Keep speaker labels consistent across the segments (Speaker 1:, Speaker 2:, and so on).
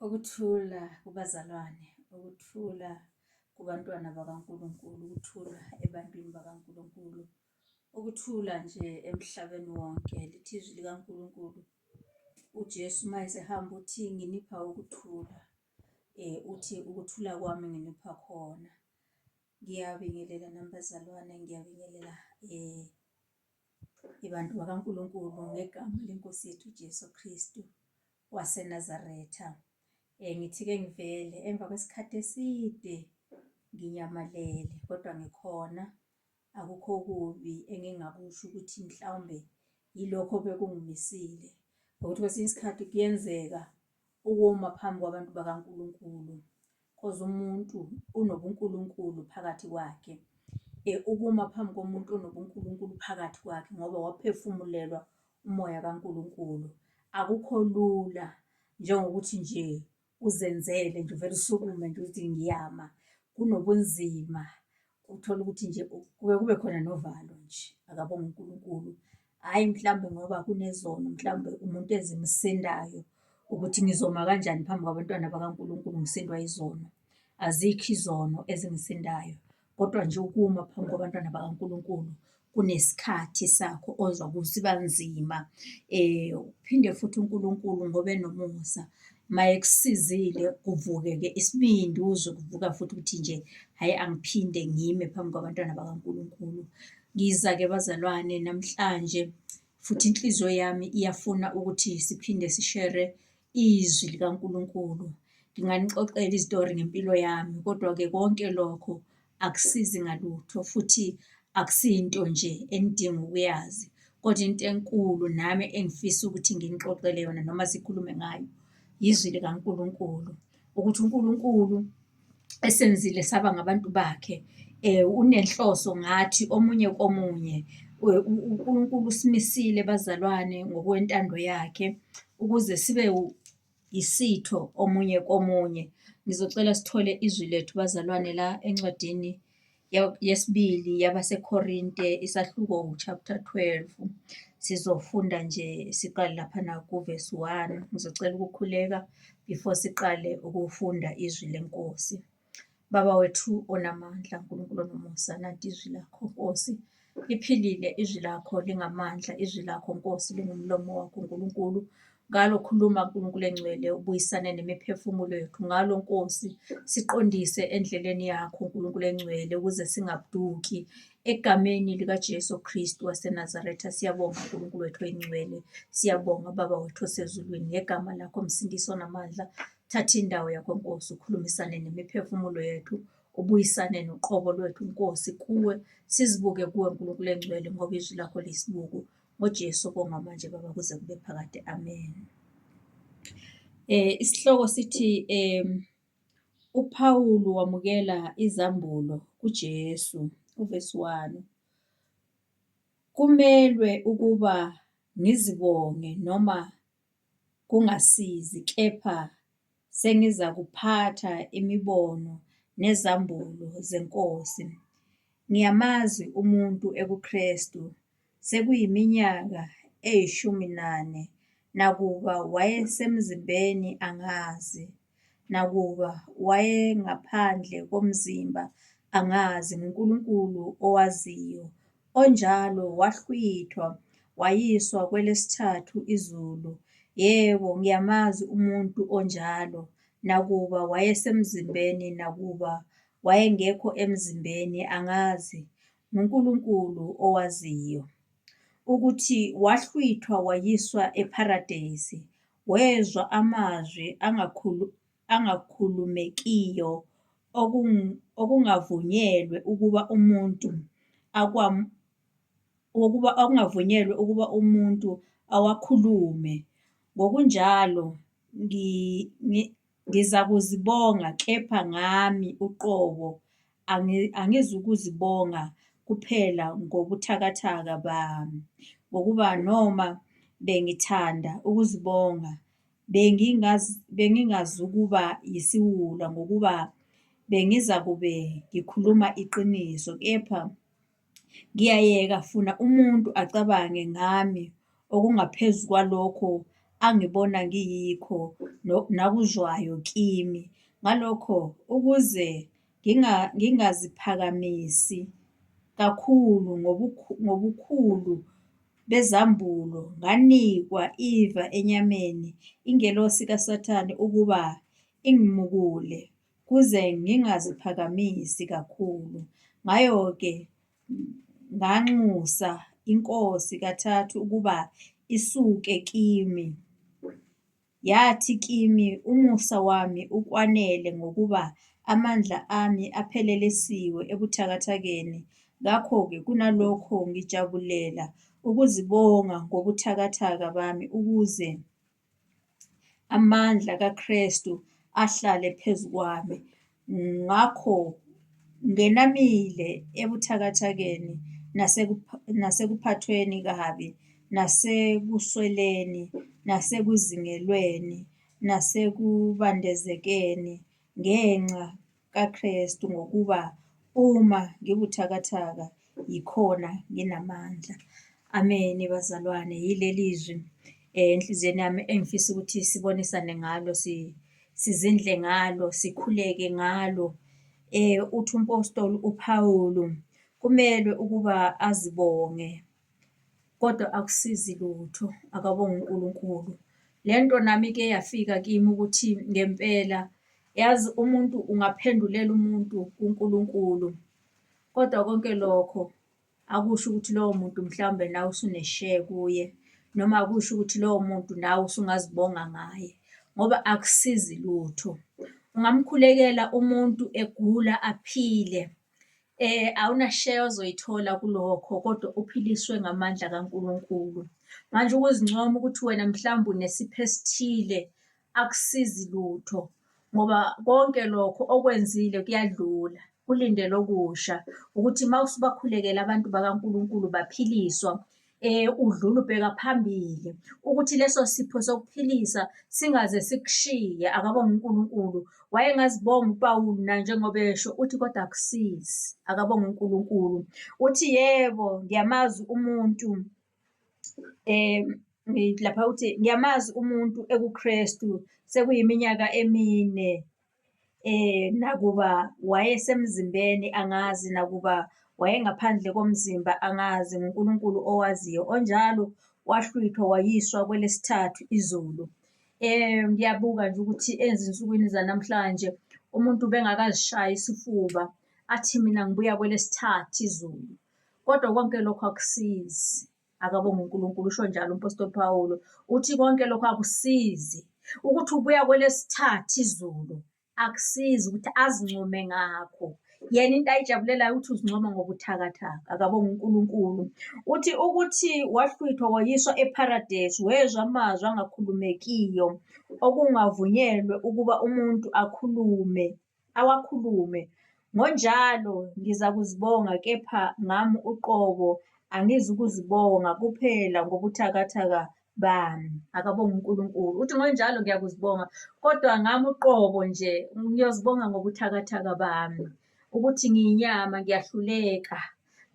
Speaker 1: Ukuthula kubazalwane, ukuthula kubantwana bakaNkulunkulu, ukuthula ebantwini bakaNkulunkulu, ukuthula nje emhlabeni wonke. Lithi izwi likaNkulunkulu, uJesu uma esehamba uthi nginipha ukuthula, uthi ukuthula kwami nginipha khona. Ngiyabingelela nami bazalwane, ngiyabingelela abantu bakaNkulunkulu ngegama lenkosi yethu uJesu Kristu waseNazaretha. Ngithi-ke ngivele emva kwesikhathi eside nginyamalele, kodwa ngikhona. Akukho kubi engingakusho ukuthi mhlawumbe yilokho bekungimisile, ngokuthi kwesinye isikhathi kuyenzeka ukuma phambi kwabantu bakaNkulunkulu, cause umuntu unobuNkulunkulu phakathi kwakhe. Ukuma phambi komuntu onobuNkulunkulu phakathi kwakhe ngoba waphefumulelwa umoya kaNkulunkulu. Akukho lula njengokuthi nje uzenzele nje uvele usukume nje uthi ngiyama. Kunobunzima, uthola ukuthi nje kube khona novalo nje. Akabonge uNkulunkulu, hhayi mhlawumbe ngoba kunezono, mhlawumbe umuntu ezimsindayo ukuthi ngizoma kanjani phambi kwabantwana bakaNkulunkulu ngisindwa izono. Azikho izono ezingisindayo, kodwa nje ukuma phambi kwabantwana bakaNkulunkulu kunesikhathi sakho ozwa kusiba nzima. Uphinde futhi uNkulunkulu ngoba enomusa uma ekusizile kuvuke-ke isibindi, uzwe kuvuka futhi ukuthi nje hhayi angiphinde ngime phambi kwabantwana bakaNkulunkulu. Ngiza-ke bazalwane namhlanje futhi inhliziyo yami iyafuna ukuthi siphinde sishere izwi likaNkulunkulu. Nginganixoxela izitori ngempilo yami, kodwa-ke konke lokho akusizi ngalutho futhi akusiyinto nje enidinga ukuyazi, kodwa into enkulu nami engifisa ukuthi nginixoxele yona noma sikhulume ngayo, izwi likaNkulunkulu. Ukuthi uNkulunkulu esenzile saba ngabantu bakhe, unenhloso ngathi omunye komunye. uNkulunkulu usimisile bazalwane ngokwentando yakhe ukuze sibe isitho omunye komunye. Ngizocela sithole izwi lethu bazalwane la encwadini yesibili yabaseKorinte, isahluko chapter 12. Sizofunda nje siqale laphana ku-verse 1. Ngizocela ukukhuleka before siqale ukufunda izwi lenkosi. Baba wethu onamandla, uNkulunkulu onomusa, nanti izwi lakho Nkosi. Liphilile izwi lakho, lingamandla izwi lakho Nkosi, lingumlomo wakho Nkulunkulu. Ngalo khuluma Nkulunkulu engcwele, ubuyisane nemiphefumulo yethu. Ngalo Nkosi siqondise endleleni yakho Nkulunkulu engcwele ukuze singabuduki. Egameni likaJesu Kristu waseNazaretha siyabonga Nkulunkulu wethu oyingcwele. Siyabonga Baba wethu osezulwini, ngegama lakho msindisi onamandla. Thatha indawo yakho Nkosi, ukhulumisane nemiphefumulo yethu, ubuyisane noqobo lwethu Nkosi kuwe. Sizibuke kuwe Nkulunkulu engcwele ngoba izwi lakho liyisibuko. NgoJesu konga manje Baba kuze kube phakade, amen. Isihloko sithi uPawulu wamukela izambulo kuJesu, uverse 1. Kumelwe ukuba ngizibonge noma kungasizi, kepha sengiza kuphatha imibono nezambulo zeNkosi. Ngiyamazi umuntu ekuKristu sekuyiminyaka 14, nakuba wayesemzimbeni angazi, nakuba wayengaphandle komzimba angazi, nguNkulunkulu owaziyo, onjalo wahlwithwa wayiswa kwelesithathu izulu. Yebo, ngiyamazi umuntu onjalo, nakuba wayesemzimbeni, nakuba wayengekho emzimbeni angazi, nguNkulunkulu owaziyo, ukuthi wahlwithwa wayiswa ePharadesi. Wezwa amazwi angakhulumekiyo okungavunyelwe ukuba umuntu awakhulume. Ngokunjalo ngizakuzibonga, kepha ngami uqobo angizukuzibonga kuphela ngobuthakathaka bami, ngokuba noma bengithanda ukuzibonga bengingazukuba yisiwula, ngokuba bengizakube ngikhuluma iqiniso. Kepha ngiyayeka funa umuntu acabange ngami okungaphezu kwalokho angibona ngiyikho nakuzwayo kimi. Ngalokho, ukuze ngingaziphakamisi kakhulu ngobukhulu bezambulo, nganikwa iva enyameni ingelosi kaSathane ukuba ingimukule kuze ngingaziphakamisi kakhulu. Ngayo-ke nganxusa iNkosi kathathu ukuba isuke kimi. Yathi kimi, umusa wami ukwanele ngokuba amandla ami aphelelisiwe ebuthakathakeni. Ngakho-ke kunalokho ngijabulela ukuzibonga ngobuthakathaka bami ukuze amandla kaKristu ahlale phezu kwami. Ngakho ngenamile ebuthakathakeni nasekuphathweni kabi, nasekusweleni, nasekuzingelweni, nasekubandezekeni ngenxa kaKristu, ngokuba uma ngibuthakathaka yikhona nginamandla. Ameni bazalwane, yileli zwi enhliziyweni yami engifisa ukuthi sibonisane ngalo, sizindle ngalo, sikhuleke ngalo. Uthi umpostoli uPhawulu kumelwe ukuba azibonge, kodwa akusizi lutho, akabonge uNkulunkulu. Le nto nami-ke yafika kimi ukuthi ngempela, yazi umuntu ungaphendulela umuntu kuNkulunkulu, kodwa konke lokho akusho ukuthi lowo muntu mhlawumbe nawe usunesheya kuye, noma akusho ukuthi lowo muntu nawe usungazibonga ngaye, ngoba akusizi lutho. Ungamkhulekela umuntu egula aphile, awunasheya ozoyithola kulokho, kodwa uphiliswe ngamandla kaNkulunkulu. Manje ukuzincoma ukuthi wena mhlawumbe unesipho esithile akusizi lutho, ngoba konke lokho okwenzile kuyadlula, kulindele okusha. Ukuthi uma usubakhulekela abantu bakaNkulunkulu baphiliswa, udlule ubheka phambili, ukuthi leso sipho sokuphilisa singaze sikushiye. Akabonge uNkulunkulu. Wayengazibonga uPawulu naye njengoba esho, uthi kodwa akusizi, akabonge uNkulunkulu. Uthi yebo, ngiyamazi umuntu, lapha uthi ngiyamazi umuntu ekuKristu sekuyiminyaka emine, nakuba wayesemzimbeni angazi, nakuba wayengaphandle komzimba angazi, nguNkulunkulu owaziyo, onjalo wahlwithwa wayiswa kwelesithathu izulu. Ngiyabuka nje ukuthi ezinsukwini zanamhlanje umuntu bengakazishayi isifuba athi mina ngibuya kwelesithathu izulu, kodwa konke lokho akusizi. Akabonge uNkulunkulu, usho njalo umpostoli Phawulu, uthi konke lokho akusizi. Ukuthi ubuya kwelesithathu izulu akusizi ukuthi azincome ngakho. Yena into ayijabulelayo ukuthi uzincoma ngobuthakathaka. Akabonge uNkulunkulu. Uthi ukuthi wahlwithwa wayiswa ePharadesi, wezwa amazwi angakhulumekiyo, okungavunyelwe ukuba umuntu awakhulume. Ngonjalo ngiza kuzibonga, kepha ngami uqobo angizukuzibonga kuphela ngobuthakathaka bami. Akabonge uNkulunkulu. Uthi ngonjalo ngiyakuzibonga, kodwa ngami uqobo nje ngiyozibonga ngobuthakathaka bami. Ukuthi ngiyinyama ngiyahluleka.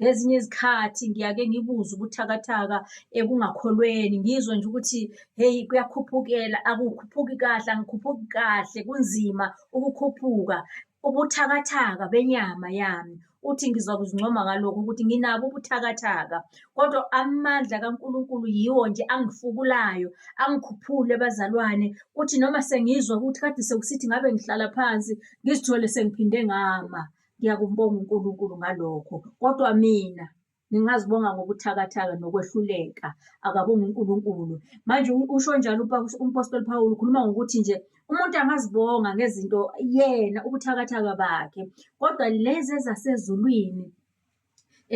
Speaker 1: Ngezinye izikhathi ngiyake ngibuze ubuthakathaka ekungakholweni, ngizwe nje ukuthi hheyi kuyakhuphukela, akukhuphuki kahle, angikhuphuki kahle, kunzima ukukhuphuka. Ubuthakathaka benyama yami. Uthi ngizokuzincoma ngalokho ukuthi nginabo ubuthakathaka, kodwa amandla kaNkulunkulu yiwo nje angifukulayo, angikhuphule bazalwane. Uthi noma sengizwa ukuthi kade sekusithi ngabe ngihlala phansi ngizithole sengiphinde ngama. Ngiyakubonga uNkulunkulu ngalokho, kodwa mina ngingazibonga ngobuthakathaka nokwehluleka. Akabonge uNkulunkulu. Manje usho njalo umpostoli Phawulu, ukhuluma ngokuthi nje umuntu angazibonga ngezinto yena ubuthakathaka bakhe, kodwa lezi ezasezulwini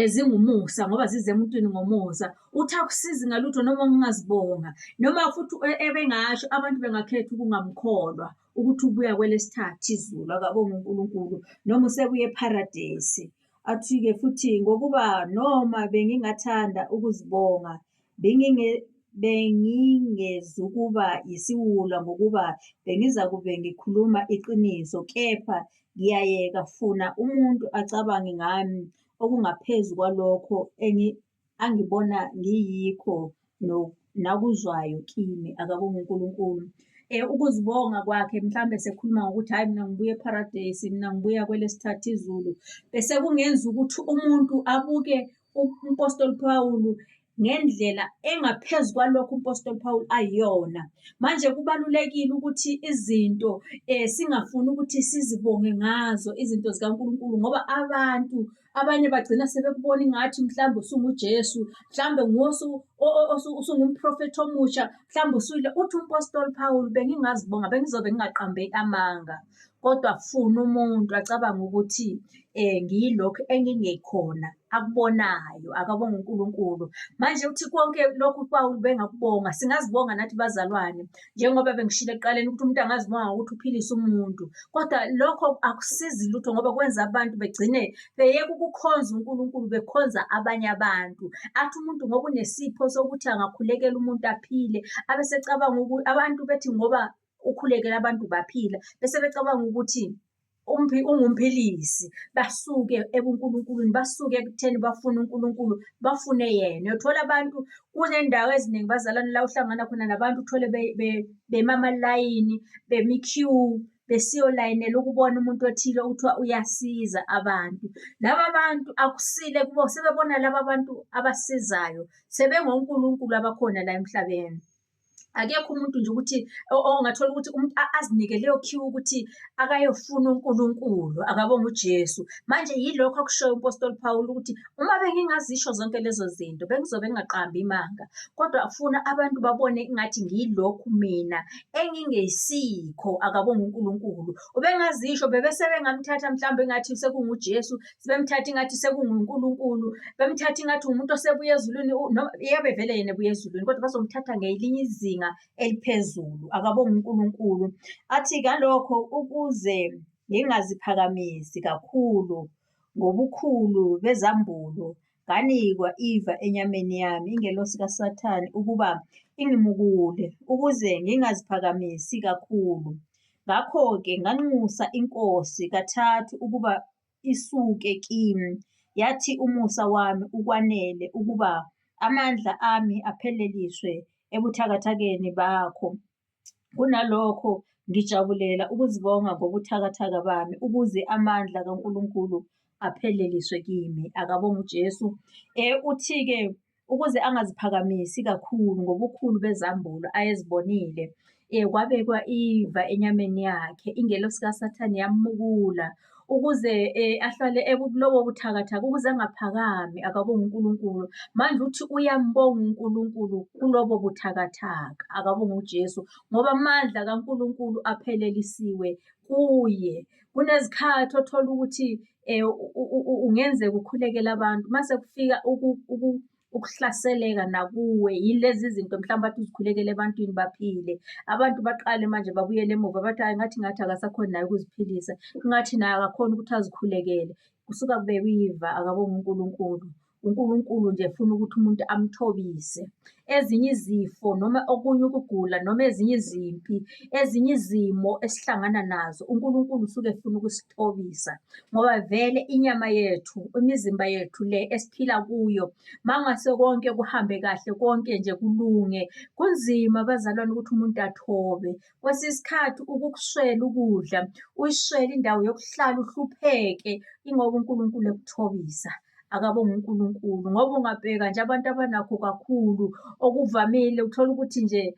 Speaker 1: zingumusa ngoba zize emuntwini ngomusa. Uthi akusizi ngalutho noma ungazibonga, noma futhi ebengasho abantu bengakhetha ukungamkholwa ukuthi ubuya kwelesithathu izulu. Akabonge uNkulunkulu, noma usebuye ePharadesi. Athi-ke futhi ngokuba noma bengingathanda ukuzibonga, bengingezukuba yisiwula ngokuba bengizakube ngikhuluma iqiniso, kepha ngiyayeka funa umuntu acabange ngami okungaphezu kwalokho angibona ngiyikho nakuzwayo kimi, akabonge uNkulunkulu. Ukuzibonga kwakhe mhlambe sekhuluma ngokuthi hhayi mina ngibuya eParadise, mina ngibuya kwelesithathu izulu, bese kungenza ukuthi umuntu abuke umpostoli Pawulu ngendlela engaphezu kwalokho umpostoli Pawulu ayiyona. Manje kubalulekile ukuthi izinto singafuni ukuthi sizibonge ngazo izinto zikaNkulunkulu, ngoba abantu abanye bagcina sebekubona ingathi mhlawumbe usunguJesu, mhlawumbe usungumprofethi omusha, mhlawumbe usuyile. Uthi umpostoli Pawulu, bengingazibonga bengizobe ngingaqambe amanga, kodwa funa umuntu acabanga ukuthi ngiyilokhu engingekhona akubonayo, akabonge uNkulunkulu. Manje uthi konke lokhu uPawulu bengakubonga, singazibonga nathi bazalwane, njengoba bengishilo ekuqaleni ukuthi umuntu angazibonga ngokuthi uphilise umuntu, kodwa lokho akusizi lutho, ngoba kwenza abantu begcine beyeka ukukhonza uNkulunkulu, bekhonza abanye abantu. Athi umuntu ngoba unesipho sokuthi angakhulekela umuntu aphile, abesecabanga ukuthi abantu bethi ngoba ukhulekela abantu baphila, bese becabanga ukuthi ungumphilisi, basuke ebuNkulunkulwini, basuke ekutheni bafune uNkulunkulu, bafune yena. Uyothola abantu kunendawo eziningi bazalwane la uhlangana khona nabantu, uthole bema amalayini, bemi queue, besiyolayinela ukubona umuntu othile okuthiwa uyasiza abantu. Laba bantu akusile kubo, sebebona laba bantu abasizayo sebengonkulunkulu abakhona la emhlabeni. Akekho umuntu nje ukuthi ongathola ukuthi umuntu azinike leyo queue ukuthi akayofuna uNkulunkulu, akabonge uJesu. Manje yilokho akushoyo umpostoli Pawulu ukuthi uma bengingazisho zonke lezo zinto bengizobe ngingaqambi imanga, kodwa afuna abantu babone ingathi ngiyilokhu mina engingesikho, akabonge uNkulunkulu. Ubengazisho bebese bengamthatha mhlawumbe engathi sekunguJesu, sebemthatha ingathi sekunguNkulunkulu, bemthatha ingathi umuntu osebuya ezulwini, yebo vele yena ebuya ezulwini, kodwa bazomthatha ngelinye izinga eliphezulu, akabonge uNkulunkulu. Athi ngalokho ukuze ngingaziphakamisi kakhulu ngobukhulu bezambulo, nganikwa iva enyameni yami ingelosi kaSathane ukuba ingimukule, ukuze ngingaziphakamisi kakhulu. Ngakho-ke nganxusa iNkosi kathathu ukuba isuke kimi, yathi umusa wami ukwanele ukuba amandla ami apheleliswe ebuthakathakeni bakho. Kunalokho ngijabulela ukuzibonga ngobuthakathaka bami, ukuze amandla kaNkulunkulu apheleliswe kimi, akabonge uJesu. Uthi-ke ukuze angaziphakamisi kakhulu ngobukhulu bezambulo ayezibonile, kwabekwa iva enyameni yakhe, ingelosi kaSathane yamukula ukuze ahlale kulobo buthakathaka, ukuze angaphakami, akabonge uNkulunkulu. Manje uthi uyambonga uNkulunkulu kulobo buthakathaka, akabonge uJesu, ngoba amandla kaNkulunkulu aphelelisiwe kuye. Kunezikhathi othola ukuthi ungenzeka ukhulekela abantu, mase kufika ukuhlaseleka nakuwe yilezi zinto mhlawumbe kade uzikhulekela ebantwini baphile. Abantu baqale manje babuyele emuva bathi hhayi ngathi akasakhoni naye ukuziphilisa, ngathi naye akakhoni ukuthi azikhulekele. Kusuka kubekwa iva, akabonge uNkulunkulu. uNkulunkulu nje efuna ukuthi umuntu amthobise. Ezinye izifo noma okunye ukugula noma ezinye izimpi, ezinye izimo esihlangana nazo, uNkulunkulu usuke efuna ukusithobisa, ngoba vele inyama yethu, imizimba yethu le esiphila kuyo, mangase konke kuhambe kahle, konke nje kulunge, kunzima bazalwane ukuthi umuntu athobe. Kwesinye isikhathi ukukuswela ukudla, uyiswele indawo yokuhlala uhlupheke, ingoba uNkulunkulu ekuthobisa. Akabonge uNkulunkulu, ngoba ungabheka nje abantu abanakho kakhulu okuvamile uthola ukuthi nje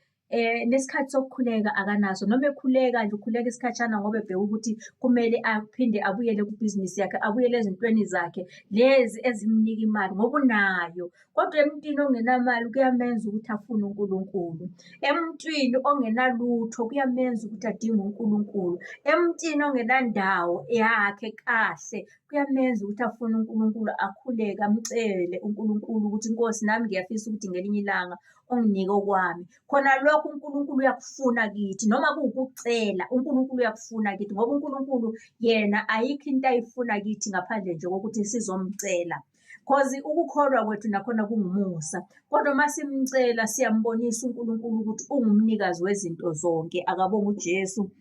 Speaker 1: nesikhathi sokukhuleka akanaso, noma ekhuleka nje ukhuleka isikhashana ngoba ebheka ukuthi kumele aphinde abuyele kubhizinisi yakhe, abuyele ezintweni zakhe lezi ezimnika imali ngoba unayo. Kodwa emuntwini ongenamali kuyamenza ukuthi afune uNkulunkulu. Emuntwini ongenalutho kuyamenza ukuthi adinge uNkulunkulu. Emuntwini ongenandawo yakhe kahle kuyamenza ukuthi afune uNkulunkulu, akhuleke amcele uNkulunkulu ukuthi Nkosi, nami ngiyafisa ukuthi ngelinye ilanga unginike okwami. Khona lokho uNkulunkulu uyakufuna kithi, noma kuwukucela uNkulunkulu uyakufuna kithi, ngoba uNkulunkulu yena ayikho into ayifuna kithi ngaphandle nje kokuthi sizomcela. Cause ukukholwa kwethu nakhona kungumusa, kodwa uma simcela siyambonisa uNkulunkulu ukuthi ungumnikazi wezinto zonke, akabonge uJesu.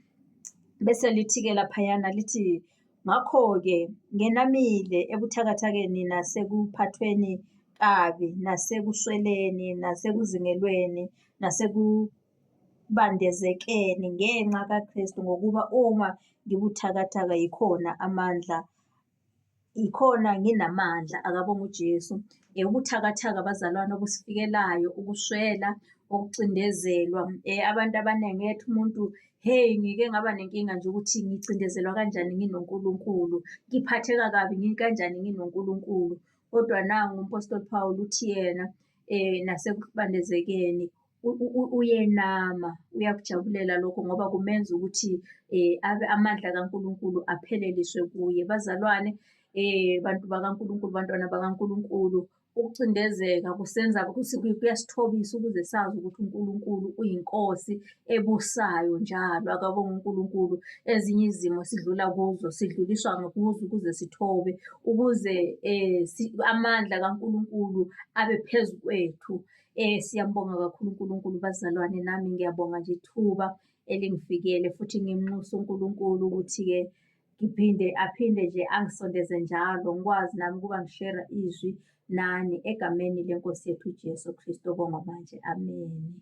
Speaker 1: Bese lithi-ke laphayana lithi, ngakho-ke ngenamile ebuthakathakeni nasekuphathweni kabi nasekusweleni, nasekuzingelweni, nasekubandezekeni ngenxa kaKristu, ngokuba uma ngibuthakathaka yikhona nginamandla, akabonge uJesu. Ubuthakathaka bazalwane obusifikelayo, ukuswela, ukucindezelwa. Abantu abaningi ethi umuntu, hheyi ngike ngaba nenkinga nje ukuthi ngicindezelwa kanjani nginoNkulunkulu, ngiphatheka kabi kanjani nginoNkulunkulu. Kodwa nangu umpostoli Phawuli uthi yena nasekubandezekeni uyenama, uyakujabulela lokho ngoba kumenza ukuthi amandla kaNkulunkulu apheleliswe kuye. Bazalwane, bantu bakaNkulunkulu, bantwana bakaNkulunkulu, ukucindezeka kuyasithobisa ukuze sazi ukuthi uNkulunkulu uyinkosi ebusayo njalo, akabonge uNkulunkulu. Ezinye izimo sidlula kuzo, sidluliswa kuzo ukuze sithobe, ukuze amandla kaNkulunkulu abe phezu kwethu. Siyambonga kakhulu uNkulunkulu bazalwane, nami ngiyabonga nje ithuba elingifikele futhi ngimnxusa uNkulunkulu ukuthi-ke aphinde nje angisondeze njalo, ngikwazi nami ukuba ngishera izwi nani egameni leNkosi yethu uJesu Kristu, obongwa manje. Ameni.